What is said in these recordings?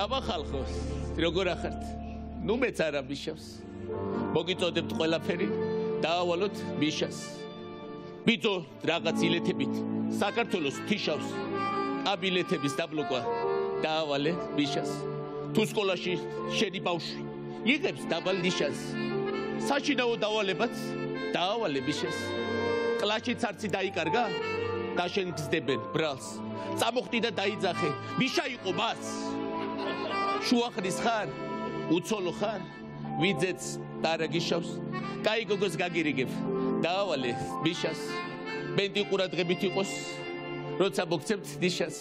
აბა ხალხო, როგორ ახართ? ნუ მეც არა მიშავს. მოგიწოდებთ ყველაფერი, დაავალოთ მიშას. ბიძო რაღაც ილეთებით საქართველოს თიშავს. აბილეთების დაბლოკვა დაავალე მიშას. თუ სკოლაში შენი ბავშვი იღებს დაბალ ნიშანს. საშინაო დავალებაც დაავალე მიშას. კლასშიც არცი დაიკარგა? დაშენ გზდებენ ბრალს. წამოხტი და დაიძახე. მიშა იყო მას. შუახნის ხარ, უცოლო ხარ, ვიძეც დარაგიშავს. კაი გოგოს გაგირიგებ. დაავალე მიშას. ბენდი ყურადღებით იყოს, როცა მოგცემთ ნიშას.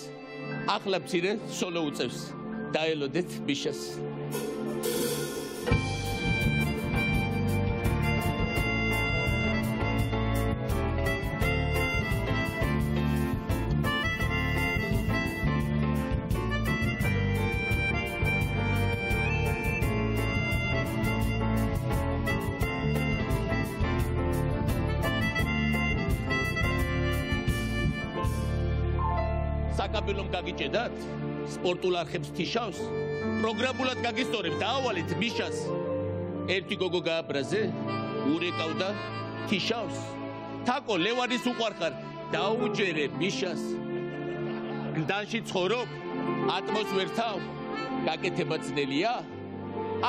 ახლა მცირე სოლო უწევს. დაელოდეთ მიშას. საკაბელომ გაგიჭედათ? სპორტულ არხებს თიშავს? პროგრამულად გაგისწორებ, დაავალეთ მიშას. ერთი გოგო გააბრაზე, ურეკავდა, თიშავს. თაკო ლევანის უყვარხარ, დაუჯერე მიშას. გლდანში ცხოვრობ, ატმოს ვერ თავ, გაკეთება ძნელია?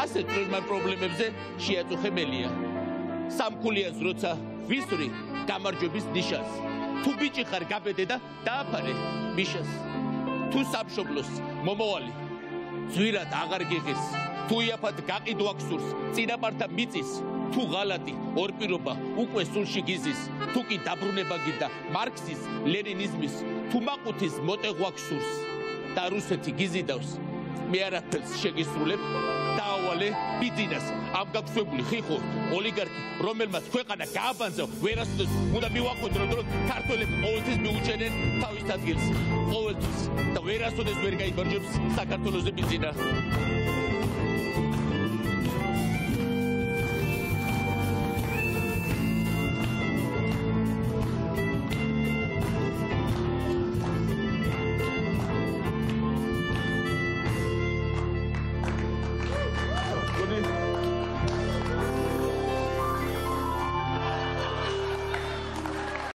ასე წვრილმა პრობლემებზე შეაწუხებელია. სამკულიას როცა ვისვრი, გამარჯვების ნიშას. თუ ბიჭი ხარ გაბედე და დააფარე მიშას. თუ სამშობლოს მომავალი ძვირად აღარ გიღეს. თუ იაფად გაყიდო აქ სურს, წინაპართა მიწის. თუ ღალატი ორპირობა უკვე სულში გიზის. თუ კი დაბრუნება გინდა მარქსის, ლენინიზმის. თუ მაყუთის მოტეღვა გსურს და რუსეთი გიზიდავს. მე არაფერს შეგისრულებ, დაავალე ბიძინას. ამ გაგშვებული ხიხო ოლიგარქი, რომელმაც ქვეყანა გააბანძა, ვერასოდეს უნდა მივაყოდრო, რომ ქართველები ყოველთვის მიუჩენენ თავის ადგილს. ყოველთვის და ვერასოდეს ვერ გაიმარჯვებს საქართველოს ბიძინა.